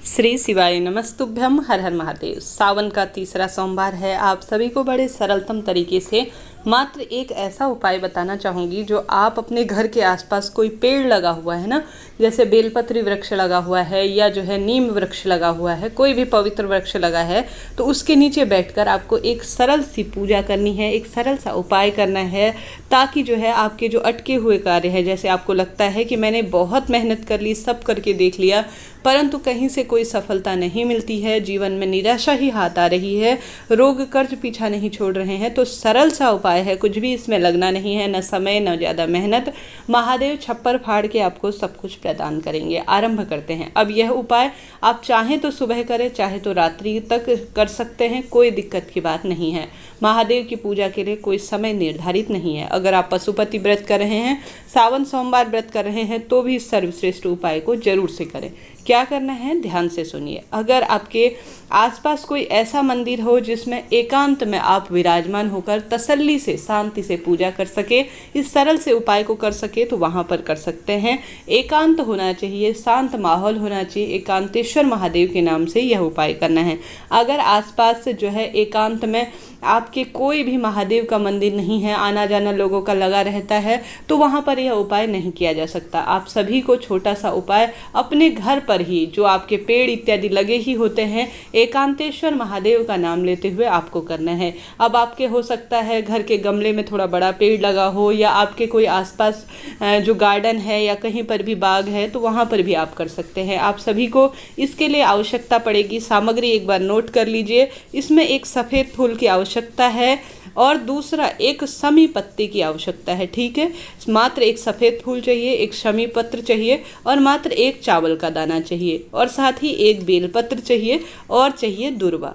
श्री शिवाय नमस्तुभ्यम। हर हर महादेव। सावन का तीसरा सोमवार है। आप सभी को बड़े सरलतम तरीके से मात्र एक ऐसा उपाय बताना चाहूँगी जो आप अपने घर के आसपास कोई पेड़ लगा हुआ है ना, जैसे बेलपत्री वृक्ष लगा हुआ है या जो है नीम वृक्ष लगा हुआ है, कोई भी पवित्र वृक्ष लगा है, तो उसके नीचे बैठकर आपको एक सरल सी पूजा करनी है, एक सरल सा उपाय करना है, ताकि जो है आपके जो अटके हुए कार्य है, जैसे आपको लगता है कि मैंने बहुत मेहनत कर ली, सब करके देख लिया, परंतु कहीं से कोई सफलता नहीं मिलती है, जीवन में निराशा ही हाथ आ रही है, रोग कर्ज पीछा नहीं छोड़ रहे हैं, तो सरल सा उपाय है। कुछ भी इसमें लगना नहीं है, न समय न ज़्यादा मेहनत। महादेव छप्पर फाड़ के आपको सब कुछ प्रदान करेंगे। आरंभ करते हैं। अब यह उपाय आप चाहें तो सुबह करें, चाहे तो रात्रि तक कर सकते हैं, कोई दिक्कत की बात नहीं है। महादेव की पूजा के लिए कोई समय निर्धारित नहीं है। अगर आप पशुपति व्रत कर रहे हैं, सावन सोमवार व्रत कर रहे हैं, तो भी इस सर्वश्रेष्ठ उपाय को जरूर से करें। क्या करना है, ध्यान से सुनिए। अगर आपके आसपास कोई ऐसा मंदिर हो जिसमें एकांत में आप विराजमान होकर तसल्ली से, शांति से पूजा कर सके, इस सरल से उपाय को कर सके, तो वहाँ पर कर सकते हैं। एकांत होना चाहिए, शांत माहौल होना चाहिए। एकांतेश्वर महादेव के नाम से यह उपाय करना है। अगर आसपास जो है एकांत में आपके कोई भी महादेव का मंदिर नहीं है, आना जाना लोगों का लगा रहता है, तो वहाँ पर यह उपाय नहीं किया जा सकता। आप सभी को छोटा सा उपाय अपने घर पर ही, जो आपके पेड़ इत्यादि लगे ही होते हैं, एकांतेश्वर महादेव का नाम लेते हुए आपको करना है। अब आपके हो सकता है घर के गमले में थोड़ा बड़ा पेड़ लगा हो, या आपके कोई आसपास जो गार्डन है या कहीं पर भी बाग है, तो वहाँ पर भी आप कर सकते हैं। आप सभी को इसके लिए आवश्यकता पड़ेगी, सामग्री एक बार नोट कर लीजिए। इसमें एक सफ़ेद फूल की आवश्यकता है और दूसरा एक शमी पत्ती की आवश्यकता है। ठीक है, मात्र एक सफ़ेद फूल चाहिए, एक शमी पत्र चाहिए और मात्र एक चावल का दाना चाहिए, और साथ ही एक बेलपत्र चाहिए और चाहिए दुर्वा।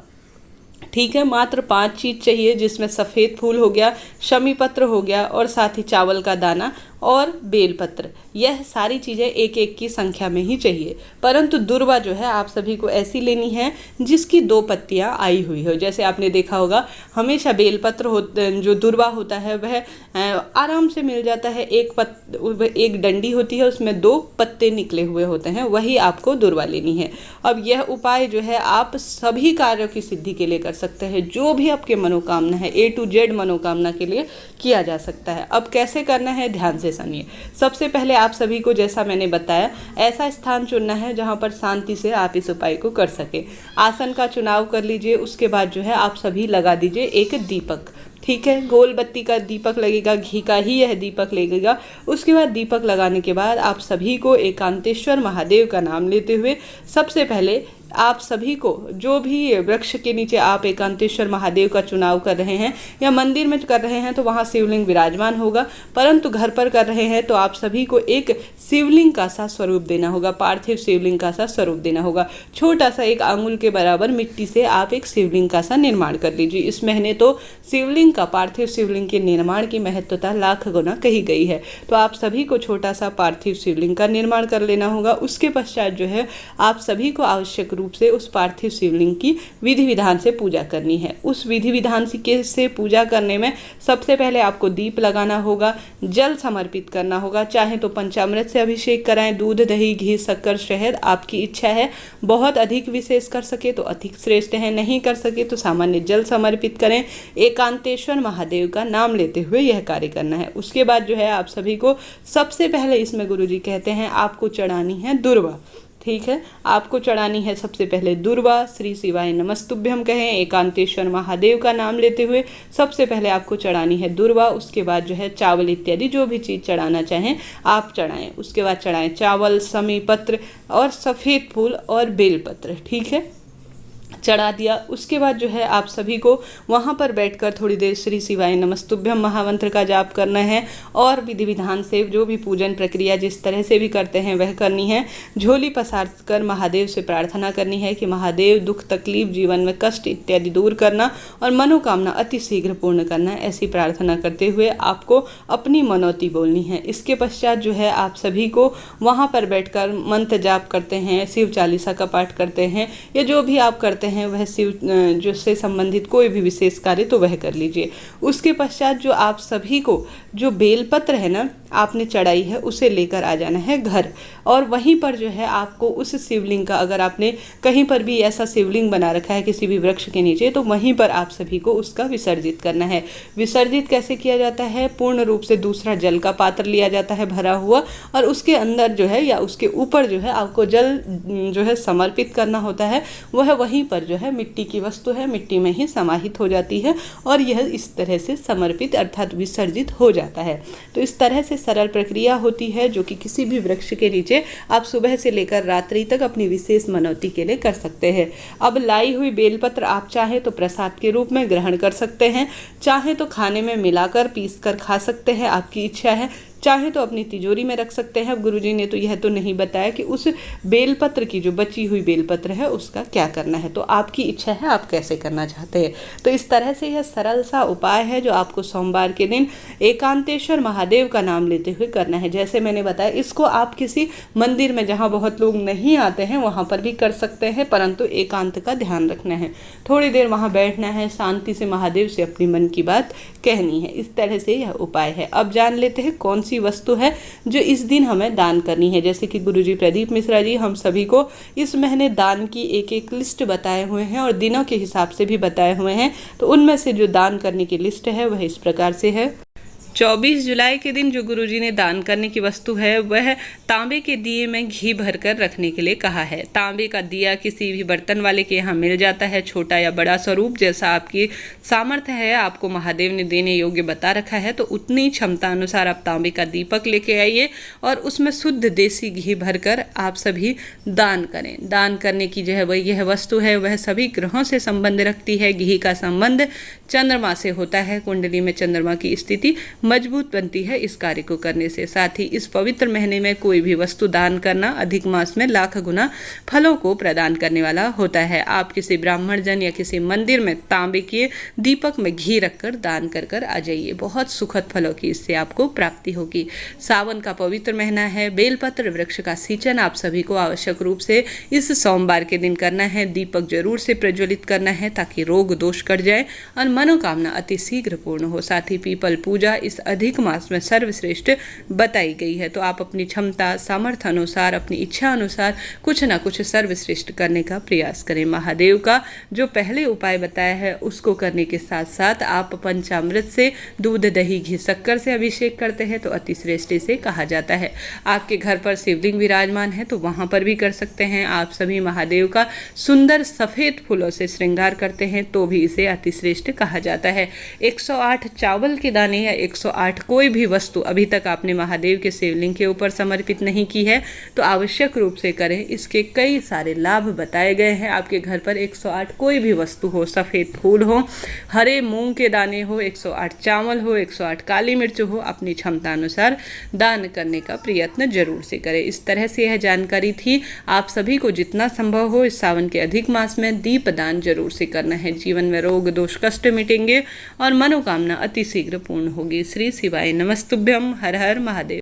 ठीक है, मात्र 5 चीज़ चाहिए, जिसमें सफ़ेद फूल हो गया, शमी पत्र हो गया और साथ ही चावल का दाना और बेलपत्र। यह सारी चीज़ें एक एक की संख्या में ही चाहिए, परंतु दुर्वा जो है आप सभी को ऐसी लेनी है जिसकी 2 पत्तियां आई हुई हो। जैसे आपने देखा होगा, हमेशा बेलपत्र जो दुर्वा होता है वह आराम से मिल जाता है। एक डंडी होती है, उसमें 2 पत्ते निकले हुए होते हैं, वही आपको दुर्वा लेनी है। अब यह उपाय जो है आप सभी कार्यों की सिद्धि के लिए कर सकते हैं। जो भी आपके मनोकामना है, A to Z मनोकामना के लिए किया जा सकता है। अब कैसे करना है, ध्यान से सुनिए। सबसे पहले आप सभी को, जैसा मैंने बताया, ऐसा स्थान चुनना है जहां पर शांति से आप इस उपाय को कर सके। आसन का चुनाव कर लीजिए। उसके बाद जो है आप सभी लगा दीजिए एक दीपक। ठीक है, गोल बत्ती का दीपक लगेगा, घी का ही यह दीपक लगेगा। उसके बाद दीपक लगाने के बाद आप सभी को एकांतेश्वर महादेव का नाम लेते हुए सबसे पहले आप सभी को, जो भी वृक्ष के नीचे आप एकांतेश्वर महादेव का चुनाव कर रहे हैं या मंदिर में कर रहे हैं, तो वहाँ शिवलिंग विराजमान होगा, परंतु घर पर कर रहे हैं तो आप सभी को एक शिवलिंग का सा स्वरूप देना होगा, पार्थिव शिवलिंग का सा स्वरूप देना होगा। छोटा सा 1 आंगुल के बराबर मिट्टी से आप एक शिवलिंग का सा निर्माण कर लीजिए। इस महीने तो शिवलिंग का, पार्थिव शिवलिंग के निर्माण की महत्वता लाख गुना कही गई है, तो आप सभी को छोटा सा पार्थिव शिवलिंग का निर्माण कर लेना होगा। उसके पश्चात जो है आप सभी को आवश्यक रूप से उस पार्थिव शिवलिंग की विधि विधान से पूजा करनी है। उस विधि विधान से पूजा करने में सबसे पहले आपको दीप लगाना होगा, जल समर्पित करना होगा। चाहे तो पंचामृत से अभिषेक कराएं, दूध, दही, घी, शक्कर, शहद, आपकी इच्छा है। बहुत अधिक विशेष कर सके तो अधिक श्रेष्ठ है, नहीं कर सके तो सामान्य जल समर्पित करें। एकांतेश्वर महादेव का नाम लेते हुए यह कार्य करना है। उसके बाद जो है आप सभी को सबसे पहले, इसमें गुरुजी कहते हैं, आपको चढ़ानी है दुर्वा। ठीक है, आपको चढ़ानी है सबसे पहले दुर्वा। श्री शिवाय नमस्तुभ्यम कहें, एकांतेश्वर महादेव का नाम लेते हुए सबसे पहले आपको चढ़ानी है दुर्वा। उसके बाद जो है चावल इत्यादि जो भी चीज़ चढ़ाना चाहें आप चढ़ाएं। उसके बाद चढ़ाएं चावल, शमी पत्र और सफ़ेद फूल और बेलपत्र। ठीक है, चढ़ा दिया। उसके बाद जो है आप सभी को वहाँ पर बैठकर थोड़ी देर श्री शिवाय नमस्तुभ्यम महामंत्र का जाप करना है, और विधि विधान से जो भी पूजन प्रक्रिया जिस तरह से भी करते हैं वह करनी है। झोली पसार कर महादेव से प्रार्थना करनी है कि महादेव दुख, तकलीफ, जीवन में कष्ट इत्यादि दूर करना और मनोकामना अति शीघ्र पूर्ण करना। ऐसी प्रार्थना करते हुए आपको अपनी मनौती बोलनी है। इसके पश्चात जो है आप सभी को वहाँ पर बैठकर मंत्र जाप करते हैं, शिव चालीसा का पाठ करते हैं, या जो भी आप करते हैं वह शिव जो से संबंधित कोई भी विशेष कार्य तो वह कर लीजिए। उसके पश्चात जो आप सभी को जो बेलपत्र है ना, आपने चढ़ाई है उसे लेकर आ जाना है घर, और वहीं पर जो है आपको उस शिवलिंग का, अगर आपने कहीं पर भी ऐसा शिवलिंग बना रखा है किसी भी वृक्ष के नीचे, तो वहीं पर आप सभी को उसका विसर्जित करना है। विसर्जित कैसे किया जाता है? पूर्ण रूप से दूसरा जल का पात्र लिया जाता है भरा हुआ, और उसके अंदर जो है या उसके ऊपर जो है आपको जल जो है समर्पित करना होता है। वह वहीं पर जो है मिट्टी की वस्तु है, मिट्टी में ही समाहित हो जाती है और यह इस तरह से समर्पित अर्थात विसर्जित हो जाता है। तो इस तरह से सरल प्रक्रिया होती है जो कि किसी भी वृक्ष के नीचे आप सुबह से लेकर रात्रि तक अपनी विशेष मनौती के लिए कर सकते हैं। अब लाई हुई बेलपत्र आप चाहे तो प्रसाद के रूप में ग्रहण कर सकते हैं, चाहे तो खाने में मिलाकर पीस कर खा सकते हैं, आपकी इच्छा है, चाहे तो अपनी तिजोरी में रख सकते हैं। अब गुरुजी ने तो यह तो नहीं बताया कि उस बेलपत्र की जो बची हुई बेलपत्र है उसका क्या करना है, तो आपकी इच्छा है आप कैसे करना चाहते हैं। तो इस तरह से यह सरल सा उपाय है जो आपको सोमवार के दिन एकांतेश्वर महादेव का नाम लेते हुए करना है। जैसे मैंने बताया, इसको आप किसी मंदिर में जहाँ बहुत लोग नहीं आते हैं वहाँ पर भी कर सकते हैं, परंतु एकांत का ध्यान रखना है। थोड़ी देर वहाँ बैठना है, शांति से महादेव से अपनी मन की बात कहनी है। इस तरह से यह उपाय है। अब जान लेते हैं कौन सी वस्तु है जो इस दिन हमें दान करनी है। जैसे कि गुरुजी प्रदीप मिश्रा जी हम सभी को इस महीने दान की एक एक लिस्ट बताए हुए हैं और दिनों के हिसाब से भी बताए हुए हैं। तो उनमें से जो दान करने की लिस्ट है वह इस प्रकार से है। 24 जुलाई के दिन जो गुरुजी ने दान करने की वस्तु है वह तांबे के दिए में घी भरकर रखने के लिए कहा है। तांबे का दिया किसी भी बर्तन वाले के यहाँ मिल जाता है, छोटा या बड़ा स्वरूप जैसा आपकी सामर्थ्य है, आपको महादेव ने देने योग्य बता रखा है, तो उतनी क्षमता अनुसार आप तांबे का दीपक लेके आइए और उसमें शुद्ध देसी घी भरकर आप सभी दान करें। दान करने की जो है वह यह वस्तु है वह सभी ग्रहों से संबंध रखती है। घी का संबंध चंद्रमा से होता है, कुंडली में चंद्रमा की स्थिति मजबूत बनती है इस कार्य को करने से। साथ ही इस पवित्र महीने में कोई भी वस्तु दान करना अधिक मास में लाख गुना फलों को प्रदान करने वाला होता है। आप किसी ब्राह्मण जन या किसी मंदिर में तांबे के दीपक में घी रखकर दान कर कर आ जाइए, बहुत सुखद फलों की इससे आपको प्राप्ति होगी। सावन का पवित्र महीना है, बेलपत्र वृक्ष का सिंचन आप सभी को आवश्यक रूप से इस सोमवार के दिन करना है। दीपक जरूर से प्रज्वलित करना है ताकि रोग दोष कट जाए और मनोकामना अति शीघ्र पूर्ण हो। साथ ही पीपल पूजा इस अधिक मास में सर्वश्रेष्ठ बताई गई है, तो आप अपनी क्षमता सामर्थ्य अनुसार अपनी इच्छा अनुसार कुछ ना कुछ सर्वश्रेष्ठ करने का प्रयास करें। महादेव का जो पहले उपाय बताया है उसको करने के साथ साथ आप पंचामृत से दूध दही घी शक्कर से अभिषेक करते हैं तो अति श्रेष्ठ इसे कहा जाता है। आपके घर पर शिवलिंग विराजमान है तो वहां पर भी कर सकते हैं। आप सभी महादेव का सुंदर सफेद फूलों से श्रृंगार करते हैं तो भी इसे अति श्रेष्ठ कहा जाता है। 108 चावल के दाने या 108 कोई भी वस्तु अभी तक आपने महादेव के शिवलिंग के ऊपर समर्पित नहीं की है तो आवश्यक रूप से करें। इसके कई सारे लाभ बताए गए हैं। आपके घर पर 108 कोई भी वस्तु हो, सफ़ेद फूल हो, हरे मूंग के दाने हो, 108 चावल हो, 108 काली मिर्च हो, अपनी क्षमता अनुसार दान करने का प्रयत्न जरूर से करें। इस तरह से यह जानकारी थी। आप सभी को जितना संभव हो इस सावन के अधिक मास में दीप दान जरूर से करना है। जीवन में रोग दोष कष्ट मिटेंगे और मनोकामना अति शीघ्र पूर्ण होगी। श्री शिवाय नमस्तुभ्यम। हर हर महादेव।